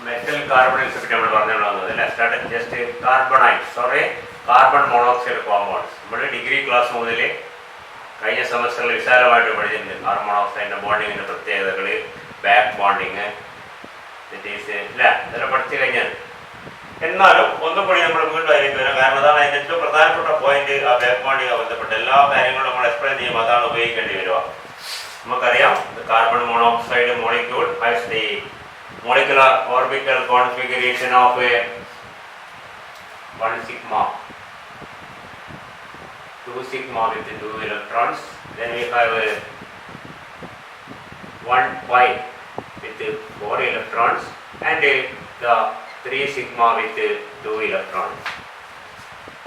Metal carbonyls പറ്റി നമ്മൾ പറഞ്ഞുള്ളത് just carbonyls carbon monoxide compounds. നമ്മുടെ ഡിഗ്രി ക്ലാസ് മുതൽ കഴിഞ്ഞ സെമസ്റ്ററിൽ വിശാലമായിട്ട് പഠിച്ചിട്ടുണ്ട്. കാർബൺ മോണോക്സൈഡിന്റെ ബോണ്ടിങ്ങിന്റെ പ്രത്യേകതകൾ, ബാക്ക് ബോണ്ടിങ്, ഇതെല്ലാം പഠിച്ചു കഴിഞ്ഞാൽ. എന്നാലും ഒന്നുകൂടി നമ്മൾ വീണ്ടും അതിലേക്ക് വരാം. കാരണം അതാണ് അതിന്റെ ഏറ്റവും പ്രധാനപ്പെട്ട പോയിന്റ്. ആ ബാക്ക് ബോണ്ടിങ്ങുമായി ബന്ധപ്പെട്ട എല്ലാ കാര്യങ്ങളും നമ്മൾ എക്സ്പ്ലെയിൻ ചെയ്യുമ്പോൾ അതാണ് ഉപയോഗിക്കേണ്ടി വരിക. നമുക്കറിയാം, carbon monoxide molecule has the molecular orbital configuration of a 1 sigma, 2 sigma with 2 electrons. Then we have a 1 pi with 4 electrons and the 3 sigma with 2 electrons.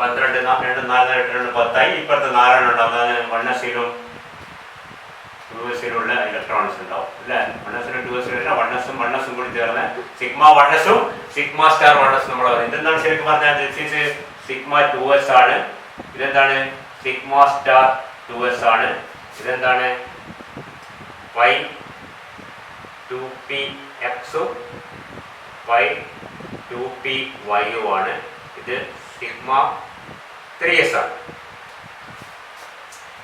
12 4 10 ഇപ്പുറത്തെ 4 ഉണ്ടാകും. വണ്ണസിലും ടൂസിലുള്ള ഇലക്ട്രോൺസ് ഉണ്ടാവും അല്ലേ? വണ്ണസിലും ടൂസിലും വണ്ണസും കൂടി ചേർന്ന് സിഗ്മ വണ്ണസും സിഗ്മ സ്റ്റാർ വണ്ണസും നമ്മൾ പറയും. ഇതെന്താണ് ശരിക്കും പറഞ്ഞാൽ? സിഗ്മ 2s ആണ്. ഇതെന്താണ്? സിഗ്മ സ്റ്റാർ 2s ആണ്. ഇതെന്താണ്? പൈ 2px പൈ 2py ആണ്. ഇത് സിഗ്മ 3s ആണ്.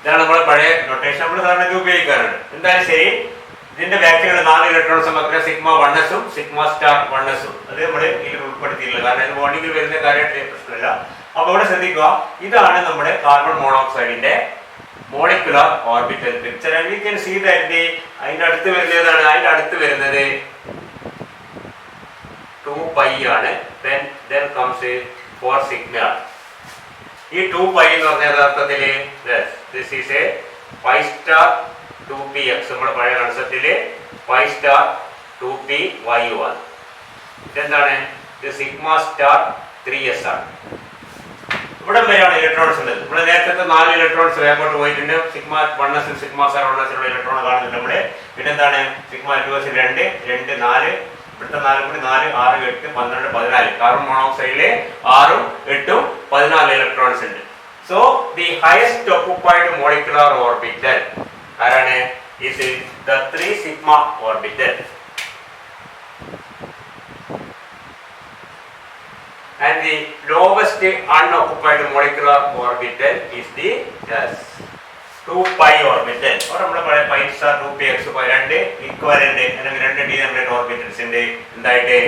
ഇതാണ് നമ്മൾ പഴയ നൊട്ടേഷൻ നമ്മൾ സാധാരണ ഉപയോഗിക്കാറുണ്ട്. എന്തായാലും ശരി, ഇതിന്റെ ബാക്കിലുള്ള 4 ഇലക്ട്രോൺസ് നമുക്ക് സിഗ്മ വണ്ണസും സിഗ്മ സ്റ്റാർ വണ്ണസും അത് നമ്മൾ ഇതിൽ ഉൾപ്പെടുത്തിയിട്ടില്ല. കാരണം ഇത് ബോണ്ടിങ്ങിൽ വരുന്ന കാര്യമായിട്ട് പ്രശ്നമില്ല. അപ്പൊ ഇവിടെ ശ്രദ്ധിക്കുക, ഇതാണ് നമ്മുടെ കാർബൺ മോണോക്സൈഡിന്റെ molecular orbital picture. And we can see that അതിന്റെ അടുത്ത് വരുന്നതാണ്. അതിന്റെ അടുത്ത് വരുന്നത് 2 പൈ ആണ്. then comes 4 sigma. ഈ 2 പൈ എന്ന് പറഞ്ഞ യഥാർത്ഥത്തില് this is a pi star 2px. നമ്മുടെ പഴയ കൺസെപ്റ്റില് pi star 2py ആണ്. ഇതെന്താണ്? ഇത് സിഗ്മ സ്റ്റാർ 3s ആണ്. ഇവിടെ വരെയാണ് ഇലക്ട്രോൺസ് ഉള്ളത്. ഇവിടെ നേരത്തെ 4 ഇലക്ട്രോൺസ് അങ്ങോട്ട് പോയിട്ടുണ്ട്. സിഗ്മ വണ്ണസിൽ സിഗ്മ സ്റ്റാർ വണ്ണസിലുള്ള ഇലക്ട്രോൺ കാണുന്നുണ്ട് നമ്മുടെ. പിന്നെ എന്താണ്? സിഗ്മ 2s 2 2 4, ഇവിടുത്തെ 4 കൂടി 4 6 8 12 14. കാർബൺ മോണോക്സൈഡില് 6 8 14 ഇലക്ട്രോൺസ് ഉണ്ട്. So the highest occupied molecular orbital ആരാണ്? is the 3 sigma orbital and the lowest unoccupied molecular orbital is the 2 pi orbital. or നമ്മൾ പറയ pi star 2px രണ്ട് ഇക്വലന്റ് അല്ലെങ്കിൽ 2 ഡിനോമിനേറ്റർ ഓർബിറ്റൽസ് ഉണ്ട്. എന്തായിട്ട്?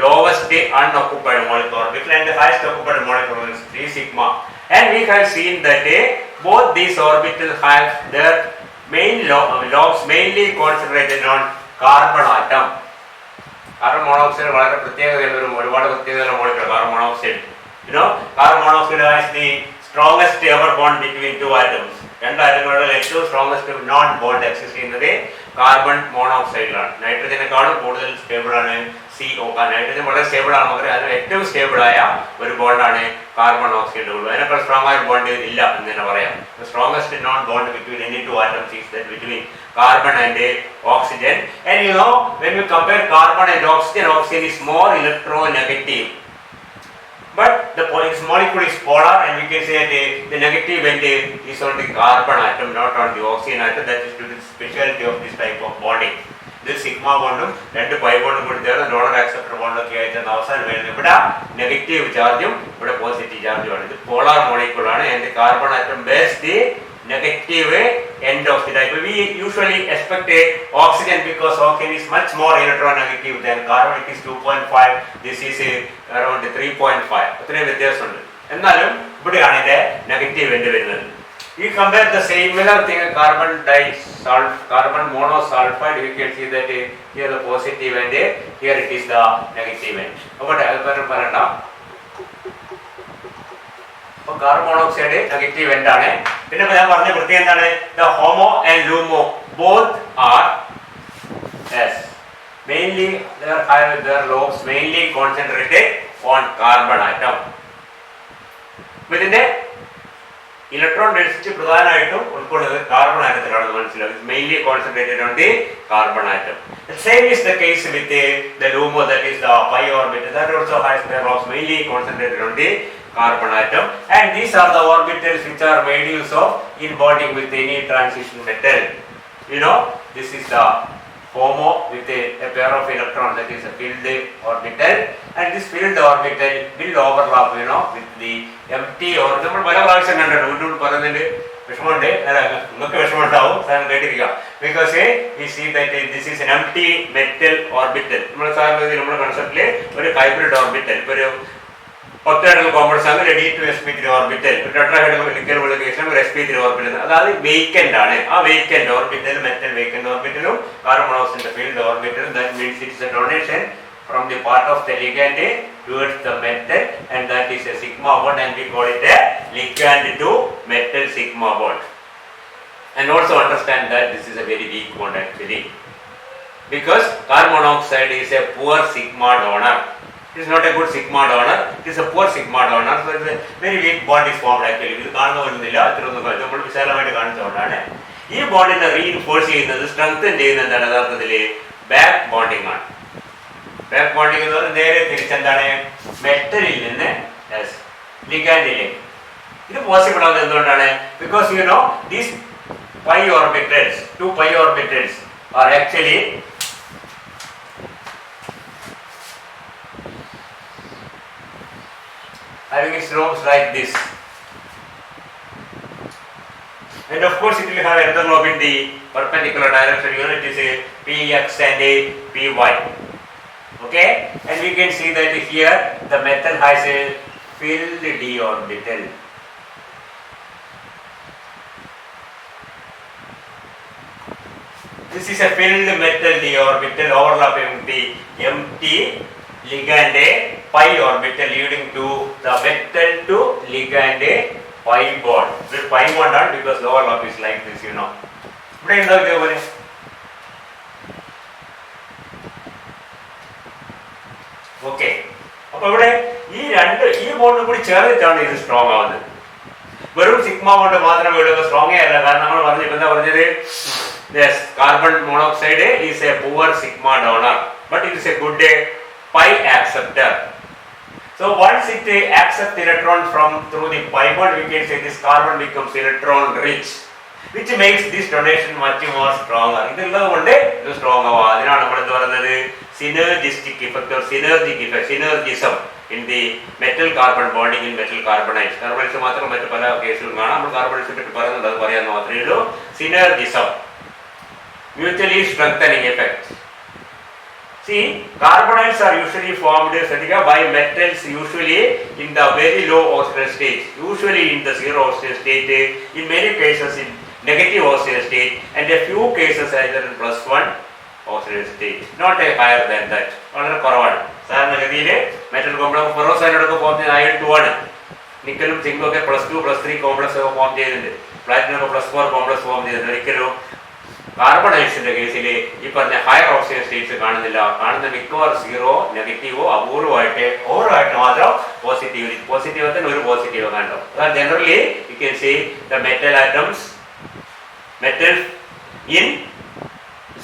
lowest unoccupied molecular orbital and the highest occupied molecular orbital is 3 sigma. And we have seen that both these orbitals have their main lobes mainly concentrated on carbon atom. Carbon monoxide വളരെ പ്രത്യേകതയുള്ള ഒരുപാട് പ്രത്യേകതയുള്ള molecule carbon monoxide. Carbon monoxide has the strongest ever bond between two atoms. രണ്ട് ആറ്റങ്ങളുടെ ഏറ്റവും strongest non bond exist ചെയ്യുന്നത് carbon മോണോക്സൈഡിലാണ്. നൈട്രജനെക്കാളും കൂടുതൽ stable ആണ് CO. Nitrogen വളരെ സ്റ്റേബിൾ ആണ്. മാത്രമേ അതിന് ഏറ്റവും സ്റ്റേബിൾ ആയ ഒരു ബോണ്ടാണ് കാർബൺ ഓക്സൈഡ് ഉള്ളൂ. അതിനേക്കാൾ സ്ട്രോങ് ആയ ബോണ്ട് ഇല്ല എന്ന് തന്നെ പറയാം. Strongest non bond between any two atoms is that between carbon and oxygen. And when you compare carbon and oxygen is more electronegative. But its molecule is polar, and we can say that the negative end is on the carbon atom, not on the oxygen atom. That is due to the speciality of this type of bonding. This sigma bondum, 2 pi bondum കൂടി ചേർന്ന് donor acceptor bond ഒക്കെ ആയിട്ട് അവസാനം വരുന്നത് ഇവിടെ negative ചാർജും ഇവിടെ positive ചാർജും ആണ്. ഇത് പോളാർ മോളിക്യൂൾ ആണ്. and the carbon atom bears the negative end of the type. We usually expect oxygen because oxygen is much more electronegative than carbon. It is 2.5. this is around 3.5. അത്രയും വ്യത്യാസമുണ്ട്. എന്നാലും ഇവിടെയാണ് ഇതിന്റെ negative end വരുന്നത്. We compare the similar thing, carbon monosulfide. We can see that here the positive end, here it is the negative end. Okay, പറയണ്ട. Carbon monoxide negative end ആണ്. പിന്നെ ഞാൻ പറഞ്ഞ പ്രത്യേകം എന്താണ്? the HOMO and LUMO both are mainly their lobes mainly concentrated on carbon atom. ഇതിന്റെ electron density പ്രധാനമായിട്ടും ഉൾക്കൊള്ളുന്നത് കാർബൺ ആറ്റത്തിലാണ് മനസ്സിലാക്കുന്നത്. Mainly concentrated on the carbon atom. The same is the case with the LUMO, that is the pi orbital. That also has their lobes mainly concentrated on the carbon atom. And these are the orbitals which are made use of in bonding with any transition metal. This is the HOMO with a pair of electrons, that is a filled orbital, and this filled orbital will overlap with the empty orbital. നമ്മൾ പല പ്രാവശ്യം കണ്ടിട്ടുണ്ട്, വീണ്ടും പറയുന്നതിൽ വിഷമമുണ്ട്, നിങ്ങൾക്ക് വിഷമമുണ്ടാവും, സാറിന് കേട്ടിരിക്കുക. Because we see that this is an empty metal orbital. നമ്മുടെ സാറിന് നമ്മുടെ കൺസെപ്റ്റില് ഒരു ഹൈബ്രിഡ് ഓർബിറ്റൽ, ഇപ്പോൾ ഒരു octahedral complex ആണ്, ready to sp3 orbital, tetrahedral helical കേസിലും ഒരു sp3 orbital, അതായത് വേക്കന്റ് ആണ്. ആ വേക്കന്റ് ഓർബിറ്റൽ മെറ്റൽ വേക്കന്റ് ഓർബിറ്റലും കാർബൺ മോണോക്സൈഡിന്റെ ഫീൽഡ് ഓർബിറ്റലും, that means it is a donation from the part of the ligand towards the metal, and that is a sigma bond, and we call it a ligand to metal sigma bond. And also understand that this is a very weak bond actually, because carbon monoxide is a poor sigma donor. It is not a good sigma donor, it is a poor sigma donor, so it is a very weak bond is formed actually. ഇത് കാണുന്ന വരുന്നില്ല, നമ്മൾ വിശാലമായിട്ട് കാണിച്ചുകൊണ്ടാണ്. ഈ ബോണ്ടിനെ reinforce ചെയ്യുന്നത്, strengthen ചെയ്യുന്നത് എന്താണ്? യഥാർത്ഥത്തിൽ ബാക്ക് ബോണ്ടിങ് ആണ്. ബാക്ക് ബോണ്ടിങ് എന്ന് പറഞ്ഞാൽ നേരെ തിരിച്ചെന്താണ്? മെറ്റലിൽ നിന്ന് ലിഗാൻഡിലേക്ക്. ഇത് പോസിബിൾ ആവുന്നത് എന്തുകൊണ്ടാണ്? Because these pi orbitals, 2 pi orbitals are actually having its lobes like this, and of course it will have another lobe in the perpendicular direction. It is a px and a py. Okay, and we can see that here the metal has a filled d orbital. This is a filled metal d orbital overlapping the empty ligand pi orbital, leading to the metal to ligand pi bond. This pi bond are because the overlap is like this, ഇവിടെ എന്താ പോലെ okay. അപ്പൊ ഇവിടെ ഈ bond കൂടി ചേർന്നിട്ടാണ് ഇത് strong ആവുന്നത്. വെറും സിഗ്മ ബോണ്ട് മാത്രമേ ഇവിടെ സ്ട്രോങ് അല്ല. കാരണം നമ്മൾ എന്താ പറഞ്ഞത്? Yes, carbon monoxide is a poor sigma donor, but it is a good pi acceptor. So once it accepts electron through the pi bond, we can say this carbon becomes electron rich, which makes this donation much more stronger. ഇതുള്ളത് കൊണ്ട് ഇത് strong ആവുക. അതിനാണ് നമ്മൾ എന്ത് പറയുന്നത്? synergistic effect or synergic effect, synergism in the metal carbon bonding in metal carbonyls. Carbonyls മാത്രം മറ്റു പല കേസുകളും കാണാം. നമ്മൾ കാർബണൈൽസിനെ പറ്റി പറയുന്നത് അത് പറയാൻ മാത്രമേ ഉള്ളൂ. synergism, mutually strengthening effect. See, carbonyls are usually formed by metals usually in the very low oxidation state, usually in the zero oxidation state, in many cases in negative oxidation state, and a few cases either in +1 oxidation state, not a higher than that. വളരെ കുറവാണ്. സാധാരണഗതിയിൽ metal complex ഫെറോസൈനോടൊക്കെ form ചെയ്ത് iron-2 ആണ്. നിക്കലും സിങ്കും ഒക്കെ +2 +3 complex ഒക്കെ form ചെയ്തിട്ടുണ്ട്. Platinum ഒക്കെ +4 complex form ചെയ്തിട്ടുണ്ട്. ഒരിക്കലും കാർബണൈൽസിന്റെ കേസിൽ ഈ പറഞ്ഞ ഹയർ ഓക്സിജൻ സ്റ്റേറ്റ്സ് കാണുന്നില്ല. കാണുന്ന മിക്കവാറും സീറോ, നെഗറ്റീവോ, അപൂർവമായിട്ട് ഓവറായിട്ട് മാത്രം പോസിറ്റീവ് തന്നെ ഒരു പോസിറ്റീവ് കണ്ടോ. അതാണ് generally you can see the metal atoms in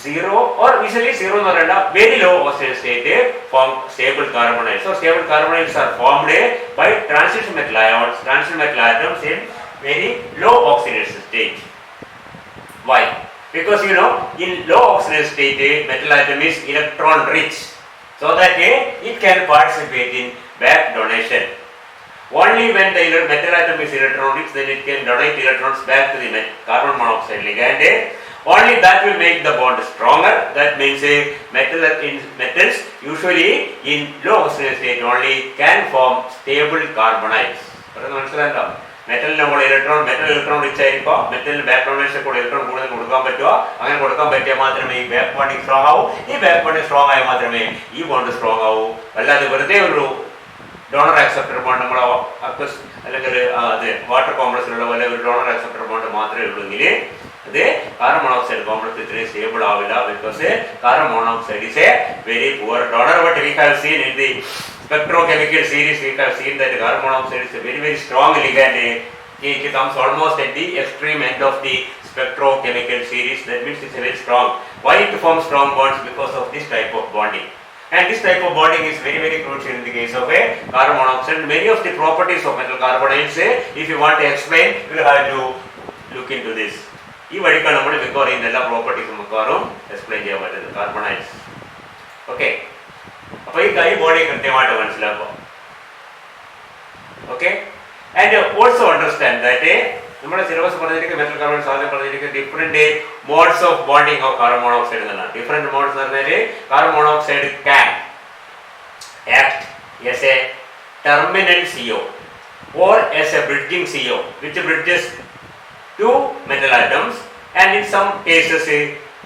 zero or usually zero എന്ന് പറയണ്ട, very low oxidation state form stable carbonyls. So stable carbonyls are formed by transition metal ions, transition metal atoms in very low oxidation state. Why? Because in low oxidation state metal atom is electron rich, so that it can participate in back donation. Only when the metal atom is electron rich, then it can donate electrons back to the carbon monoxide ligand. Only that will make the bond stronger. That means metals usually in low oxidation state only can form stable carbonyls. മനസ്സിലായോ? മെറ്റലിന് കൂടെ metal electron rich ആയിരിക്കും. മെറ്റലിന് back donation കൂടെ electron കൂടുതൽ കൊടുക്കാൻ പറ്റുമോ? അങ്ങനെ കൊടുക്കാൻ പറ്റിയാൽ മാത്രമേ ഈ ബാക്ക് ബോണ്ടിങ് സ്ട്രോങ് ആവൂ. ഈ ബാക്ക് ബോണ്ടിങ് സ്ട്രോങ് ആയാൽ മാത്രമേ ഈ ബോണ്ട് സ്ട്രോങ് ആവൂ. അല്ലാതെ വെറുതെ ഒരു ഡോണർ ആക്സെപ്റ്റർ ബോണ്ട് നമ്മൾ അക്വസ് അല്ലെങ്കിൽ അത് വാട്ടർ കോംപ്ലക്സിലുള്ള പോലെ ഒരു ഡോണർ ആക്സെപ്റ്റർ ബോണ്ട് മാത്രമേ ഉള്ളൂ എങ്കിൽ അത് കാർബൺ മോണോക്സൈഡ് കോംപ്ലക്സ് ഇത്രയും സ്റ്റേബിൾ ആവില്ല. Because carbon monoxide is a very poor donor. But we have seen in the spectrochemical series, we have seen that carbon monoxide is a very very strong ligand. It comes almost at the extreme end of the spectrochemical series. That means it's a very strong. Why it forms strong bonds? Because of this type of bonding. And this type of bonding is very very crucial in the case of a carbon monoxide. Many of the properties of metal carbonyls, if you want to explain, you will have to look into this. ഈ വഴിക്കാണ് നമ്മൾ മിക്കവാറും എല്ലാ പ്രോപ്പർട്ടീസും മിക്കവാറും explain ചെയ്യാൻ പറ്റുന്നത് carbonyls. Okay, അപ്പൊ ഈ ബോഡി കൃത്യമായിട്ട് മനസ്സിലാക്കുക. Okay, and also understand that നമ്മുടെ സിലബസ് പറഞ്ഞിരിക്കുന്ന മെറ്റൽ കാർബണൈൽസ് ആദ്യം പറഞ്ഞിരിക്കുന്ന different modes of bonding of carbon monoxide എന്നാണ്. ഡിഫറെന്റ് മോഡ്സ് എന്ന് പറഞ്ഞാൽ carbon monoxide can act as a terminal CO or as a bridging CO which bridges two metal atoms and in some cases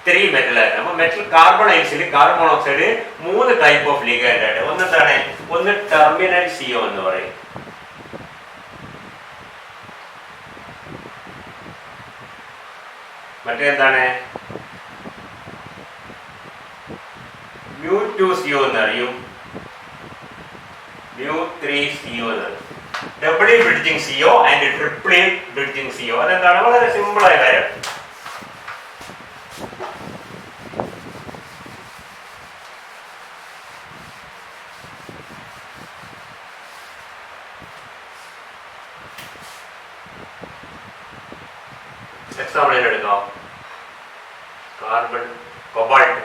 three metal atoms. Metal carbonyls carbon monoxide മൂന്ന് type of ligand ആയിട്ട് ഒന്നെന്താണ്, ഒന്ന് terminal CO എന്ന് പറയും, മറ്റേന്താണ് mu2CO എന്ന് അറിയും, mu3CO എന്നാണ്. Doubly bridging CO and triply bridging CO. അതെന്താണ്, വളരെ സിമ്പിൾ ആയ കാര്യം. എക്സാമ്പിൾ എടുക്കാം, കാർബൺ കൊബാൾട്ട്.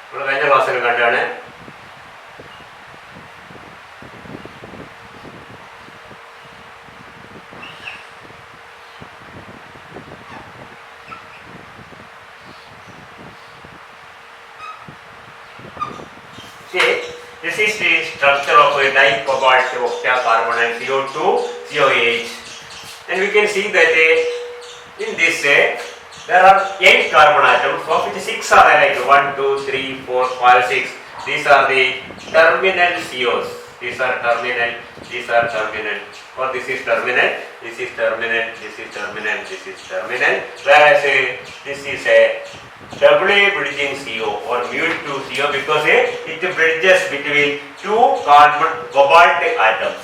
നമ്മൾ കഴിഞ്ഞ ക്ലാസ്സിൽ കണ്ടാണ് this is the structure of a dicobalt octacarbonyl CO2 COH, and we can see that in this there are 8 carbon atoms, of which 6 are like 1, 2, 3, 4, 5, 6. These are the terminal COs. These are terminal, these are terminal, or this is terminal, this is terminal, this is terminal, this is terminal, whereas this is a doubly bridging CO or mu2CO because it bridges between two carbon cobalt atoms.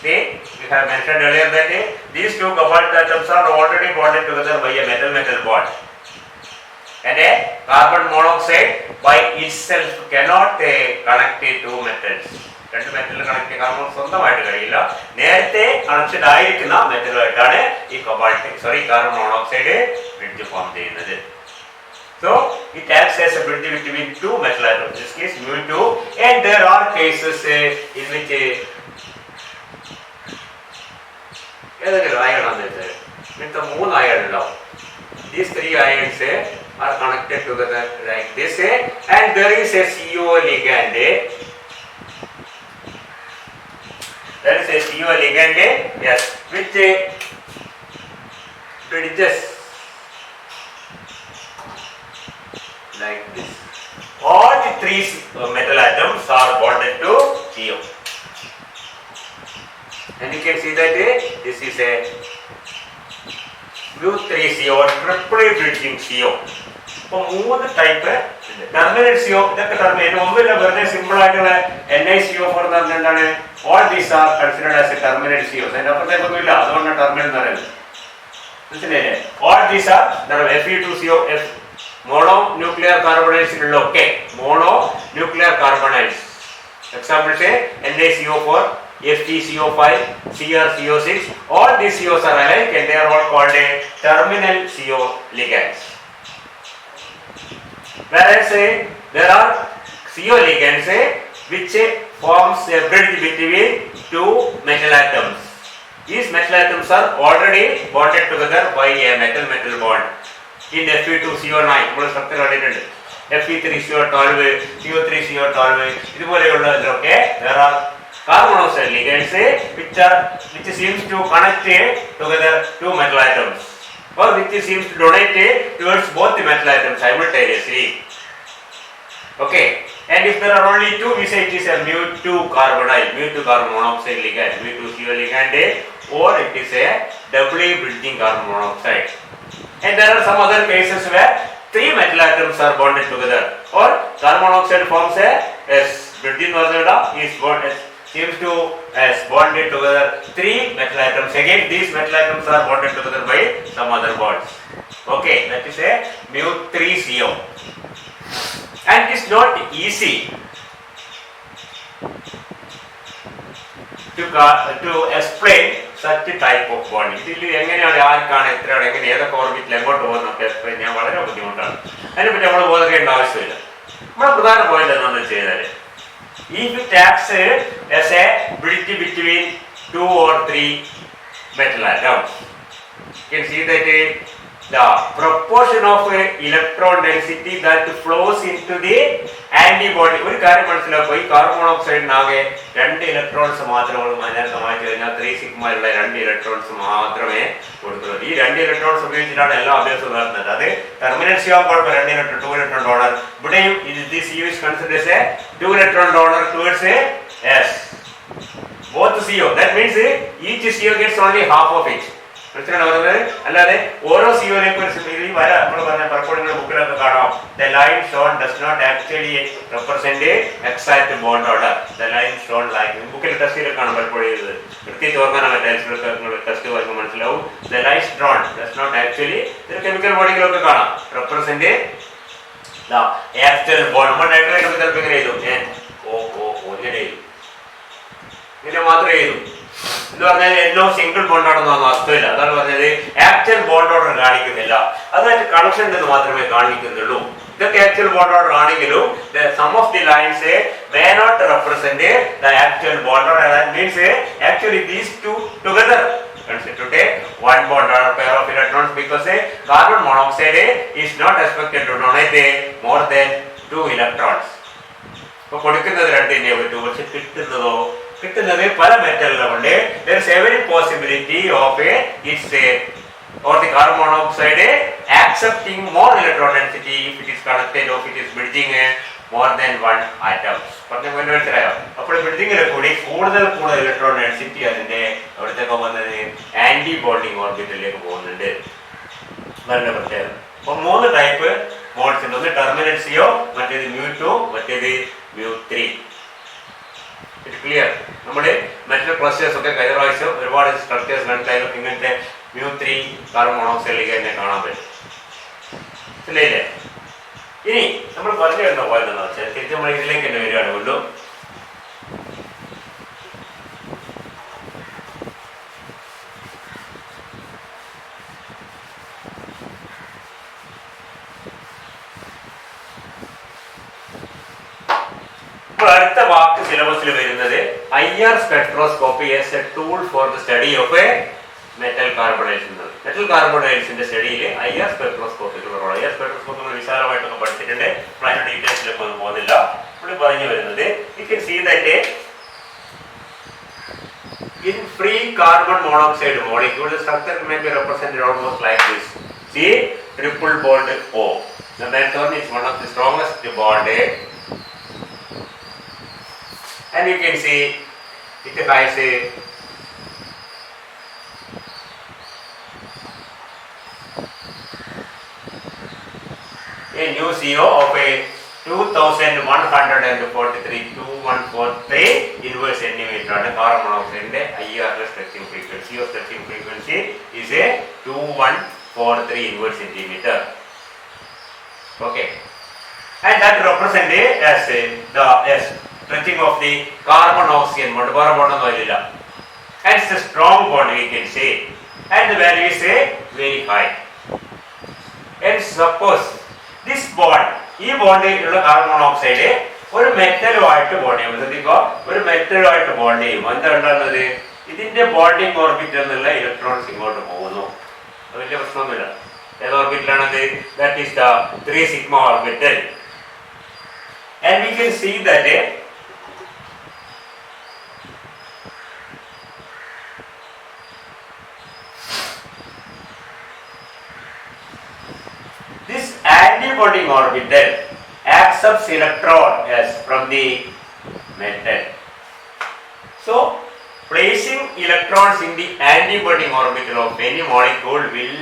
See, we have mentioned earlier that these two cobalt atoms are already bonded together by a metal-metal bond, and a carbon monoxide by itself cannot connect two metals. രണ്ട് metal connect ചെയ്യാൻ സ്വന്തമായിട്ട് കഴിയില്ല, നേരത്തെ connected ആയിരിക്കുന്ന മെറ്റലുമായിട്ടാണ് ഈ carbon monoxide bridge form ചെയ്യുന്നത്. So it acts as a bridge between two metal atoms, in this case mu2, and there are cases in which ഏതെങ്കിലും iron വന്നിട്ട് ഇങ്ങനത്തെ 3 അയൺ ഉണ്ടാവും. These 3 ions are connected together like this, and there is a CO ligand. There is a CO ligand, yes, which bridges like this. All the 3 metal atoms are bonded to CO, and you can see that this is a mu3CO triple bridging CO. അപ്പോൾ 3 type terminal CO. ഇതൊക്കെ terminal ഒന്നുമില്ല, വെറുതെ simple ആയിട്ടുള്ള NiCO4 എന്ന് പറഞ്ഞാൽ എന്താണ്, all these are considered as a terminal COs. അതിന്റെ അപ്പുറത്തേക്കൊന്നുമില്ല, അതുകൊണ്ടാണ് ടെർമിനൽ എന്ന് പറയുന്നത്. മനസ്സിലായില്ലേ? all these are Fe2CO, mono nuclear കാർബണൈൽസിലൊക്കെ mono nuclear carbonyls. Examples NiCO4, FeCO5, CrCO6. All these COs are alike and they are all called a terminal CO ligands. Whereas there are CO ligands which forms a bridge between two metal atoms. These metal atoms are already bonded together by a metal-metal bond. In Fe2CO9 നമ്മൾ structure കണ്ടിട്ടുണ്ട്. Fe3CO12, CO3CO12 ഇതുപോലെയുള്ളതിലൊക്കെ there are carbon monoxide ligands which seems to connect together two metal atoms, or which seems to donate towards both the metal atoms simultaneously. Okay, and if there are only two, we say it is a mu2 carbon monoxide ligand, mu2CO ligand, or it is a doubly bridging carbon monoxide. And there are some other cases where 3 metal atoms are bonded together, or carbon monoxide forms a bridging is bonded, seems to bonded together 3 metal atoms. Again, these metal atoms are bonded together by some other bonds. Okay, that is a mu3CO. And it is not easy to explain such type of bonding. ഇതിൽ എങ്ങനെയാണ് ആർക്കാണ് എത്രയാണ് എങ്ങനെ ഏതൊക്കെ ഓർബിറ്റിൽ എങ്ങോട്ട് പോകുന്നൊക്കെ explain ചെയ്യാൻ വളരെ ബുദ്ധിമുട്ടാണ്. അതിനെപ്പറ്റി നമ്മൾ ബോധിക്കേണ്ട ആവശ്യമില്ല. നമ്മുടെ പ്രധാന പോയിന്റ് എന്താണെന്ന് വെച്ച് കഴിഞ്ഞാൽ if it acts as a bridge between 2 or 3 metal atoms, you can see that the proportion of electron density that flows into the antibody. ഒരു കാര്യം മനസ്സിലാക്കുക, ഈ കാർബൺ മോണോക്സൈഡിനാകെ 2 ഇലക്ട്രോൺസ് മാത്രമേ അതിനകത്ത് മാറ്റി കഴിഞ്ഞാൽ 3 സിഗ്മയിലുള്ള 2 ഇലക്ട്രോൺസ് മാത്രമേ കൊടുക്കുള്ളൂ. ഈ 2 ഇലക്ട്രോൺസ് ഉപയോഗിച്ചിട്ടാണ് എല്ലാ അഭ്യാസവും നടത്തുന്നത്. അത് ടെർമിനേറ്റ്സ് ആവാൻ കുഴപ്പം 2 ഇലക്ട്രോൺ 2 ഇലക്ട്രോൺ ഡോണർ. ഇവിടെയും this CO is considered as a 2 electron donor towards a S. Both CO. That means each CO gets only half of it. അല്ലാതെ ഓരോ സിഒനെ കുറിച്ച് ഈ വര നമ്മൾ പറഞ്ഞ പലപ്പോഴും ബുക്കിലൊക്കെ കാണാം. The line shown does not actually represent exact bond order. The line shown like ബുക്കിൽ ടെസ്റ്റിൽ കാണാം പലപ്പോഴും ഇത് പ്രത്യേകിച്ച് ഓർഗാനോ മെറ്റൽസിലൊക്കെ ടെസ്റ്റ് വരുമ്പോൾ മനസ്സിലാവും. The line shown does not actually ഇത് കെമിക്കൽ ബോഡികളൊക്കെ കാണാം റെപ്രസെന്റ് ദ ആക്ച്വൽ ബോണ്ട്. നമ്മൾ നൈട്രേറ്റ് ഒക്കെ ചിലപ്പോൾ ഇങ്ങനെ ചെയ്തു ഇങ്ങനെ മാത്രമേ ചെയ്തു എന്ന് പറഞ്ഞാൽ എന്നോ സിംഗിൾ ബോണ്ടാണെന്നോ അർത്ഥമില്ല. അതാണ് പറഞ്ഞത് ആക്ച്വൽ ബോണ്ട് ഓർഡർ കാണിക്കുന്നില്ല, അതുമായിട്ട് കണക്ഷൻ ഉണ്ടെന്ന് മാത്രമേ കാണിക്കുന്നുള്ളൂ. ഇതൊക്കെ ആക്ച്വൽ ബോണ്ട് ഓർഡർ ആണെങ്കിലും some of the lines may not represent the actual bond order. That means actually these two together constitute one bond or pair of electrons because carbon monoxide is not expected to donate more than 2 electrons. ഇപ്പോൾ കൊടുക്കുന്നത് 2 പറ്റൂ, പക്ഷെ കിട്ടുന്നത് പല മെറ്റലുകളുണ്ട്. there is every possibility of its or the carbon monoxide accepting more electron density if it is connected or if it is bridging more than 1 atoms. പറഞ്ഞ മനസ്സിലായോ? അപ്പോൾ ബ്രിഡ്ജിങ്ങിൽ കൂടി കൂടുതൽ ഇലക്ട്രോൺ ഡെൻസിറ്റി അതിന്റെ അവിടത്തേക്ക് വന്നത് ആന്റി ബോണ്ടിങ് ഓർബിറ്റിലേക്ക് പോകുന്നുണ്ട്. നല്ല പ്രത്യേകത. അപ്പൊ 3 ടൈപ്പ് ബോണ്ട്സ് ഉണ്ട്. ഒന്ന് ടെർമിനൽ CO, മറ്റേത് μ2, മറ്റേത് μ3. ക്ലിയർ? നമ്മുടെ മെറ്റൽ ക്ലസ്റ്റേഴ്സ് ഒക്കെ കഴിഞ്ഞ പ്രാവശ്യം ഒരുപാട് സ്ട്രക്ചേഴ്സ് കണ്ടായാലും ഇങ്ങനത്തെ μ3 കാർബൺ മോണോക്സൈഡിലേക്ക് തന്നെ കാണാൻ പറ്റും. ഇല്ലേ? ഇനി നമ്മൾ പറഞ്ഞു വരുന്ന പോലെ എന്താ വെച്ചാൽ തിരിച്ച് നമ്മൾ ഇതിലേക്ക് തന്നെ വരികയാണ് വീണ്ടും. അടുത്ത വാക്ക് സിലബസിൽ വരുന്നത് IR spectroscopy as a tool for the study of metal carbonyls. Metal കാർബണൈൽസിന്റെ സ്റ്റഡിയിൽ IR സ്പെക്ട്രോസ്കോപ്പിക്കുള്ള റോൾ. IR സ്പെക്ട്രോസ്കോപ്പി നമ്മൾ വിശാലമായിട്ടൊക്കെ പഠിച്ചിട്ടുണ്ട്. അതിന്റെ ഡീറ്റെയിൽസിലേക്ക് ഒന്നും പോകുന്നില്ല. ഇവിടെ പറഞ്ഞു വരുന്നത് you can see that in free carbon monoxide molecule the structure may be represented almost like this. See, triple bond O. The method is one of the strongest bond and you can see it has a new CO of a 2143 inverse centimeter and carbon monoxide IR stretching frequency of stretching frequency is a 2143 inverse centimeter. Okay, and that represented as the stretching of the carbon oxygen bond. And it's a strong bond we can say, and the value is very high. And suppose this bond, ഈ ബോണ്ടിലുള്ള carbon monoxide ഒരു മെറ്റലുമായിട്ട് bond ചെയ്യും. ശ്രദ്ധിക്കുക, ഒരു മെറ്റലുമായിട്ട് bond ചെയ്യും. എന്താ ഉണ്ടാകുന്നത്? ഇതിന്റെ bonding ഓർബിറ്റിൽ നിന്നുള്ള ഇലക്ട്രോൺസ് ഇങ്ങോട്ട് പോകുന്നു. അത് വലിയ പ്രശ്നമൊന്നുമില്ല. ഏത് ഓർബിറ്റിലാണത്? That is the 3 sigma orbital. And we can see that this antibonding orbital accepts electron as from the metal. So, placing electrons in the antibonding orbital of any molecule will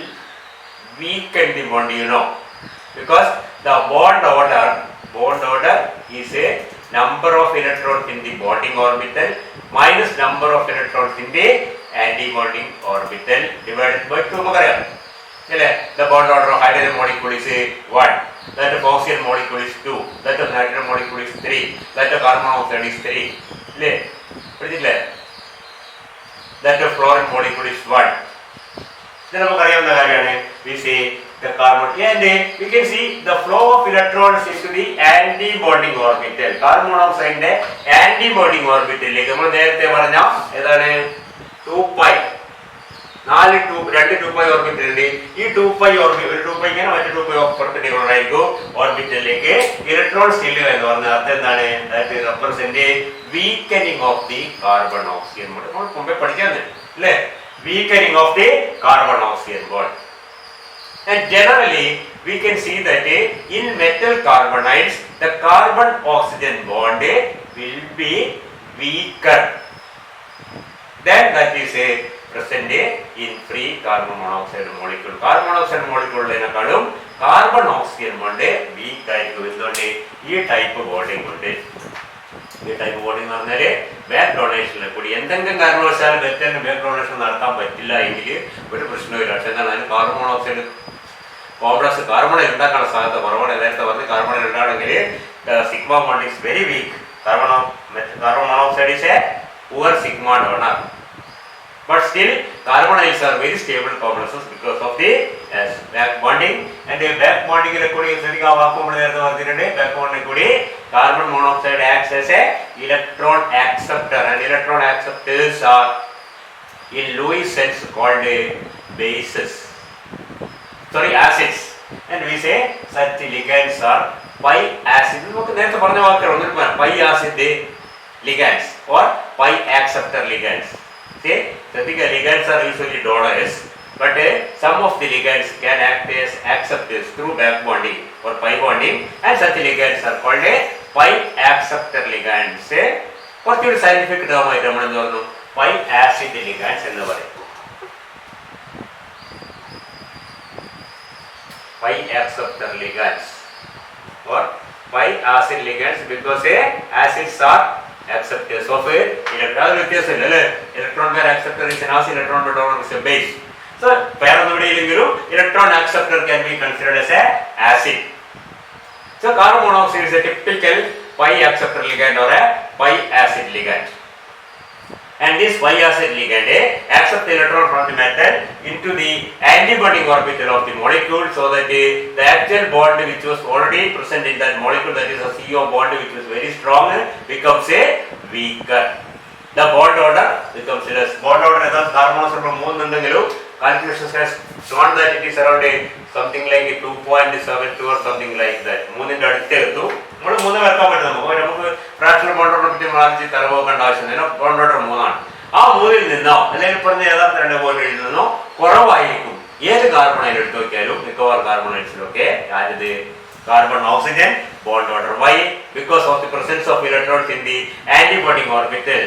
weaken the bond, you know, because the bond order is a number of electrons in the bonding orbital minus number of electrons in the antibonding orbital divided by 2. The bond order of hydrogen molecule is 1, that of oxygen molecule is 2, that of nitrogen molecule is 3, that of carbon monoxide is 3. that the fluorine molecule is 1. Then നമുക്കറിയാവുന്ന കാര്യമാണ് we see the carbon and we can see the flow of electrons into the anti-bonding orbital. Carbon monoxide anti-bonding orbital ലേക്ക് നമ്മൾ നേരത്തെ പറഞ്ഞ ഏതാണ് 2π 2 π orbital ഉണ്ട്. ഈ 2π orbital ഒരു 2π ഇങ്ങനെ മറ്റു 2π പെർപെൻഡിക്കുലർ ആയിരിക്കും ഓർബിറ്റലിലേക്ക് ഇലക്ട്രോൺസ് ചെല്ലുക എന്ന് പറഞ്ഞാൽ അർത്ഥം എന്താണ്? That represent weakening of the carbon oxygen bond. നമ്മൾ മുമ്പേ പഠിക്കാറുണ്ട് അല്ലേ? Weakening of the carbon oxygen bond. And generally we can see that in metal carbonyls the carbon oxygen bond will be weaker than that is present in free carbon monoxide molecule. Carbon monoxide molecule നെക്കാളും carbon oxygen bond weak ആയിരിക്കും. എന്തുകൊണ്ട്? ഈ type bonding ഉണ്ട്. ഈ type bonding എന്ന് പറഞ്ഞാൽ back ഡൊണേഷനിൽ കൂടി എന്തെങ്കിലും കാരണവശാൽ മെറ്റലിന് ബാക്ക് ഡൊണേഷൻ നടത്താൻ പറ്റില്ല എങ്കിൽ ഒരു പ്രശ്നമില്ല. പക്ഷെ എന്താണ് അതിന് കാർബൺ മോണോക്സൈഡ് കോംപ്ലക്സ് കാർബണിൽ ഉണ്ടാക്കാനുള്ള സാധ്യത കുറവാണ്. നേരത്തെ പറഞ്ഞ് കാർബണിൽ ഉണ്ടാണെങ്കിൽ sigma bond is very weak. Carbon monoxide is a poor sigma donor. But still carbonyls are very stable complexes because of the back bonding. And back bonding ile kudi sedika vaakku nammal nerthe varthirunde back bonding kudi carbon monoxide acts as a electron acceptor, and electron acceptors are in Lewis sense called acids, and we say such ligands are pi acid. Namukku nerthe parnja vaakku onnu pi acid ligands or pi acceptor ligands. See, the ligands are usually donors, but some of the ligands can act as acceptors through back bonding or pi bonding, and such ligands are called pi acceptor ligands. കുറച്ചൊരു scientific term ആയിട്ട് നമ്മൾ എന്ത് പറഞ്ഞു? pi acid ligands എന്ന് പറയും. pi acceptor ligands or pi acid ligands because acids are acceptors of electron. Electron pair acceptor is an acid, electron pair donor is a base. So pair of the electron acceptor can be considered as a acid. So carbon monoxide is a typical pi acceptor ligand or a pi acid ligand. And this pi acid ligand accepts the electron from the metal into the anti-bonding orbital of the molecule, so that the actual bond which was already present in that molecule, that is a CO bond which was very strong, becomes a weaker. The bond order becomes less. Bond order is carbon monoxide from 3 undengilu calculations has shown that it is around something like 2.72 or something like that. 3 ന്റെ അടുത്ത് എത്തും. നമ്മൾ 3 വെക്കാൻ പറ്റും. നമുക്ക് fractional bond order പറ്റി മാറ്റി തലപോകേണ്ട ആവശ്യമില്ല. ബോണ്ട് ഓർഡർ 3 ആണ്. ആ 3ൽ നിന്നോ അല്ലെങ്കിൽ പറഞ്ഞ യഥാർത്ഥ 2 ബോണ്ടിൽ നിന്നോ കുറവായിരിക്കും. ഏത് കാർബണൈൽ എടുത്തു നോക്കിയാലും മിക്കവാറും കാർബണൈൽസിലൊക്കെ ആയത് carbon oxygen bond order. Why? Because of the presence of electrons in the anti-bonding orbital.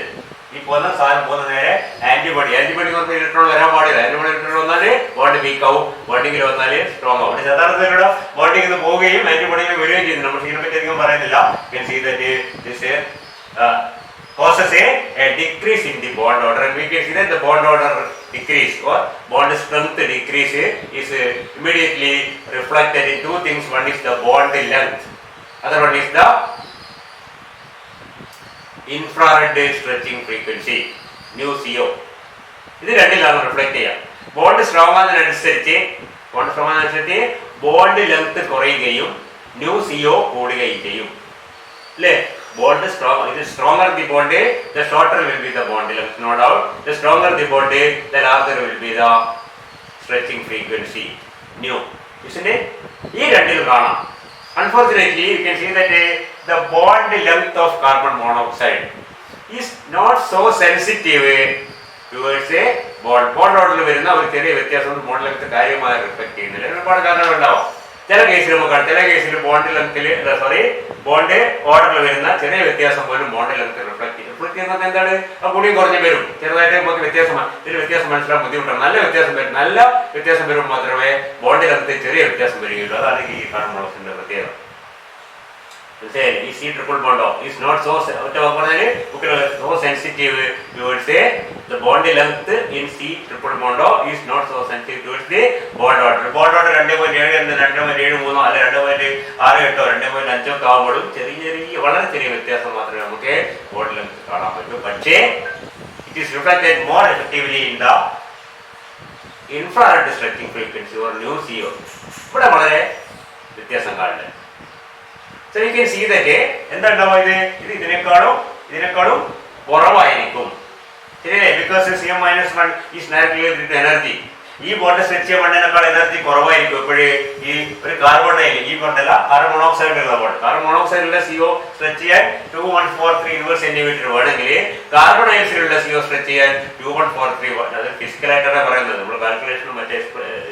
ഈ പോകുന്ന സാധനം പോകുന്ന നേരെ ആന്റിബോഡി ഓർബിറ്റൽ ഇലക്ട്രോൺ വരാൻ പാടില്ല. ആന്റിബോഡി ഇലക്ട്രോൺ വന്നാല് ബോണ്ട് വീക്ക് ആവും, ബോണ്ടിങ്ങിൽ വന്നാല് സ്ട്രോങ് ആവും. യഥാർത്ഥത്തിലുള്ള ബോണ്ടിങ്ങിൽ നിന്ന് പോവുകയും ആന്റിബോഡിയിൽ വരികയും ചെയ്യുന്നു. നമ്മൾ ഇതിനെ പറ്റി അധികം പറയുന്നില്ല. Can see that this causes a decrease in the bond order, and we can see that the bond order decrease or bond strength decrease is immediately reflected in two things. One is the bond length, other one is the infrared stretching frequency, nu CO. ഇത് രണ്ടിലാണ് reflect ചെയ്യുക. Bond strong ആകുന്നതിനനുസരിച്ച് bond length കുറയുകയും new CO കൂടുകയും ചെയ്യും അല്ലേ? Bond is strong. It is stronger the bond, the shorter will be the bond length. No doubt. The stronger the bond, the larger will be the stretching frequency. New, isn't it? This is കാണാം. Unfortunately, you can see that the bond length of carbon monoxide is not so sensitive towards a bond. Bond order വരുന്ന ഒരു ചെറിയ വ്യത്യാസം bond length കാര്യമായി reflect ചെയ്യുന്നില്ല. ഒരുപാട് കാരണങ്ങളുണ്ടാവും. ചില കേസിൽ നമുക്ക് ചില കേസിൽ ബോണ്ട് ലെങ്ത്തിൽ ബോണ്ട് ഓർഡറിൽ വരുന്ന ചെറിയ വ്യത്യാസം പോലും ബോണ്ട് ലെങ്ത്തിൽ റിഫ്ലക്ട് ചെയ്യുന്നത് എന്താണ്? കൂടിയും കുറഞ്ഞു വരും. ചെറുതായിട്ട് നമുക്ക് ഇതിന് വ്യത്യാസം മനസ്സിലാക്കാൻ ബുദ്ധിമുട്ടാണ്. നല്ല വ്യത്യാസം വരുമ്പോൾ മാത്രമേ ബോണ്ട് ലെങ്ത്തിൽ ചെറിയ വ്യത്യാസം വരികയുള്ളൂ. അതാണ് ഈ കാർബൺ മോണോക്സൈഡിന്റെ പ്രത്യേകത. Is C triple bond is not so sensitive towards the bond length in C triple bond is not so sensitive towards the bond order. Bond order 2.7 and 2.73 അല്ല 2.68 2.5 ഒക്കെ ആകുമ്പോഴും വളരെ ചെറിയ വ്യത്യാസം മാത്രമേ നമുക്ക് ബോണ്ട് ലെങ്ത് കാണാൻ പറ്റൂ. പക്ഷേ it it is reflected more effectively in the infrared stretching frequency or nu CO. ഇവിടെ വളരെ വ്യത്യാസം കാണുന്നുണ്ട്. So you can see that എന്താ ഉണ്ടാവുക, ഇത് ഇതിനേക്കാളും കുറവായിരിക്കും ശരിയല്ലേ, because CM-1 is directly with energy. ഈ ബോണ്ട് സ്ട്രെച്ച് ചെയ്യാൻ ബോണ്ടിനേക്കാൾ എനർജി കുറവായിരിക്കും എപ്പോഴും ഈ ഒരു കാർബണൈൽ, ഈ ബോണ്ടല്ല കാർബൺ മോണോക്സൈഡിലുള്ള ബോണ്ട്. കാർബൺ മോണോക്സൈഡിലുള്ള CO സ്ട്രെച്ച് ചെയ്യാൻ 2143 ഇൻവേഴ്സ് സെന്റിമീറ്റർ വേണമെങ്കിൽ കാർബണൈൽസിലുള്ള CO സ്ട്രെച്ച് ചെയ്യാൻ 2143. അത് ഫിസിക്കലായിട്ടാണ് പറയുന്നത്, നമ്മൾ കാൽക്കുലേഷനും മറ്റേ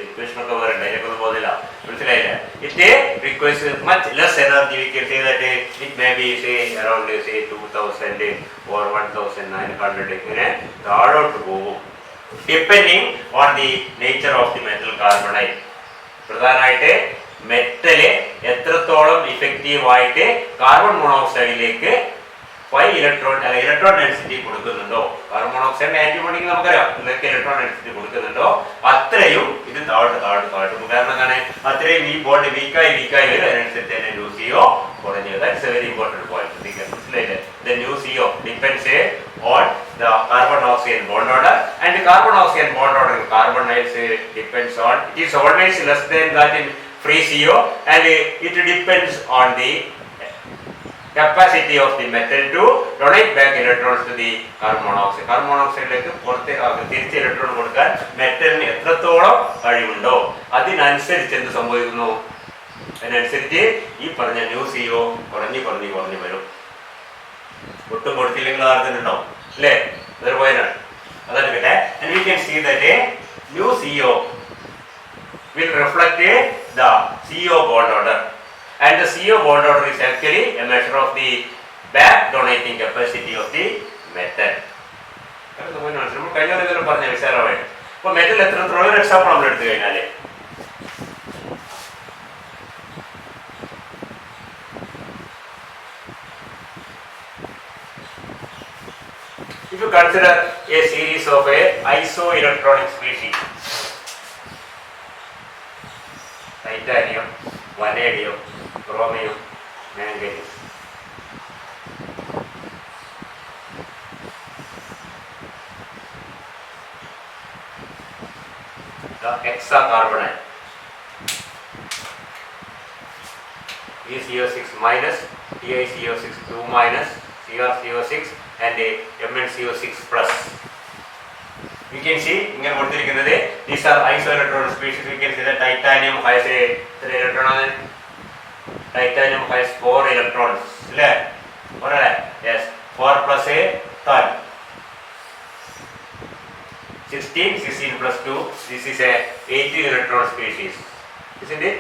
ഇക്വേഷനൊക്കെ പറയണ്ട, അതിനൊക്കെ പോകുന്നില്ല, മനസ്സിലായില്ല. It requires much less energy. We can say that it may be say around say 2000 or 1900 ഇങ്ങനെ താഴോട്ട് പോകും, depending on the nature of the metal carbonate. പ്രധാനമായിട്ട് മെറ്റല് എത്രത്തോളം ഇഫക്റ്റീവ് ആയിട്ട് കാർബൺ മോണോക്സൈഡിലേക്ക് ഇലക്ട്രോൺ ഡെൻസിറ്റി കൊടുക്കുന്നുണ്ടോ, കാർബൺ മോണോക്സൈഡിന്റെ ആന്റിബോഡിക്ക് നമുക്കറിയാം ഇതൊക്കെ ഇലക്ട്രോൺ ഡെൻസിറ്റി കൊടുക്കുന്നുണ്ടോ അത്രയും ഇത് താഴോട്ട് പോകും. കാരണം എന്താണ്, അത്രയും ഈ ബോണ്ട് വീക്കായി വരും, അതിനനുസരിച്ച് തന്നെ ന്യൂ CO കുറഞ്ഞത്. That's A very important point. മനസ്സിലായില്ലേ, the new CO depends on the carbon oxygen bond order, and the carbon oxygen bond order in carbonyls depends on, it is always less than that in free CO, and it depends on the capacity of the metal to donate back electrons to the carbon monoxide. Carbon monoxide ലേക്ക് തിരിച്ച് electron കൊടുക്കാൻ മെറ്റലിന് എത്രത്തോളം കഴിവുണ്ടോ അതിനനുസരിച്ച് എന്ത് സംഭവിക്കുന്നു, അതിനനുസരിച്ച് ഈ പറഞ്ഞ new CO കുറഞ്ഞു വരും. ഒട്ടും കൊടുത്തില്ലെങ്കിൽ ആർക്കുന്നുണ്ടാവും അല്ലേ, അതൊരു പോയിന്റാണ്. അതെടുക്കട്ടെ. And we can see that a new CO will reflect the CO bond order, and the CO bond order is actually a measure of the back donating capacity of the metal. നമ്മൾ കഴിഞ്ഞ ദിവസം പറഞ്ഞ വിശാലമായിട്ട് അപ്പൊ metal എത്രത്തോളം ഒരു example നമ്മൾ എടുത്തു കഴിഞ്ഞാല് if you consider a series of isoelectronic species, titanium, vanadium, chromium, manganese. The hexacarbonate ECO6 minus, TiCO6 2 minus, CrCO6 and MnCO6 plus. We can see ഇങ്ങനെ കൊടുത്തിരിക്കുന്നത് these are isoelectronic species. We can see that titanium has a 3 electron. Titanium has 4 electrons. അല്ലേ, ഒരല്ലേ? Yes, 4 plus a 12. 16 plus 2. This is a 18 electron species, isn't it?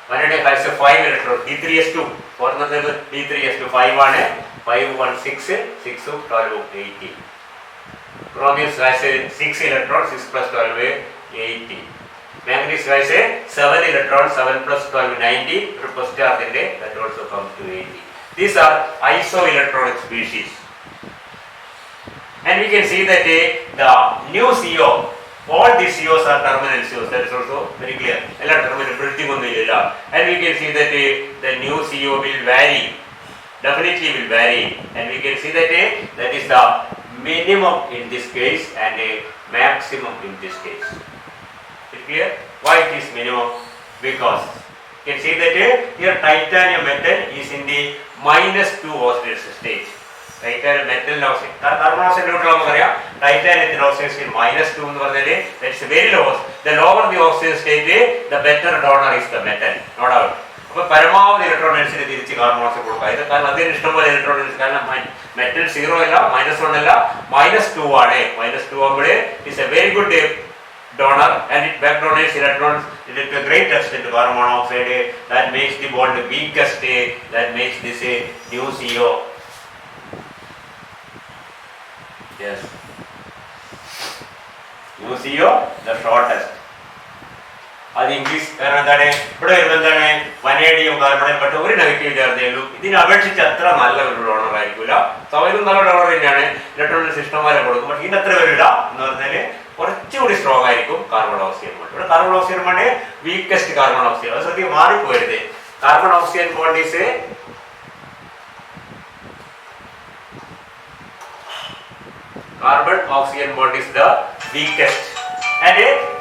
Vanadium has a 5 electrons. D3s2. For another D3s2 5 ആണ്. 5 1 6 6 12 18. Chromium has a 6 electrons. 6 plus 12 18. Manganese has a 7 electrons. 7 plus 12 90. Plus charge in there, that also comes to 80. These are isoelectronic species, and we can see that the new CO, all these COs are terminal COs. That is also very clear. All terminal bridging on the illa, and we can see that the new CO will vary. Definitely will vary, and we can see that that is the minimum in this case and a maximum in this case. Is it clear? Why it is minimum? Because you can see that here titanium metal is in the -2 oxidation stage. Titanium metal oxide, carbon oxide നമുക്കറിയാം, titanium oxidation -2 എന്ന് പറഞ്ഞാൽ that is very low. The lower the oxidation state, the better donor is the metal, no doubt. അപ്പോൾ പരമാവധി electron density തിരിച്ച് carbon monoxide കൊടുക്കുക. ഇത് കാരണം അതിന് ഇഷ്ടംപോലെ ഇലക്ട്രോൺ ഡെൻസിറ്റി, കാരണം മെറ്റൽ 0 അല്ല, -1 അല്ല, -2 ആണ്. -2 ആകുമ്പോൾ it's A very good donor, and it back donates electrons to a great extent to carbon monoxide. That makes the bond weakest. That makes this a new CO. Yes, new CO the shortest. അത് English കാരണം എന്താണ്, ഇവിടെ വരുമ്പോൾ എന്താണ്, vanadium carbonate പക്ഷെ ഒരു negative ചാർജേ ഉള്ളൂ. ഇതിനെ അപേക്ഷിച്ച് അത്ര നല്ല ഒരു ഡോണർ ആയിരിക്കില്ല. സൗകര്യം നല്ല ഡോണർ തന്നെയാണ്, ഇലക്ട്രോണിക് സിസ്റ്റംമാരെ കൊടുക്കും. പക്ഷെ ഇതിന് അത്ര വരില്ല എന്ന് പറഞ്ഞാൽ കുറച്ചുകൂടി സ്ട്രോങ് ആയിരിക്കും കാർബൺ ഓക്സിജൻ ബോണ്ട്. ഇവിടെ carbon oxygen bond weakest carbon oxygen, അത് ശ്രദ്ധിക്കുക, മാറിപ്പോരുത്. Carbon oxygen bond is carbon oxygen bond is the weakest, and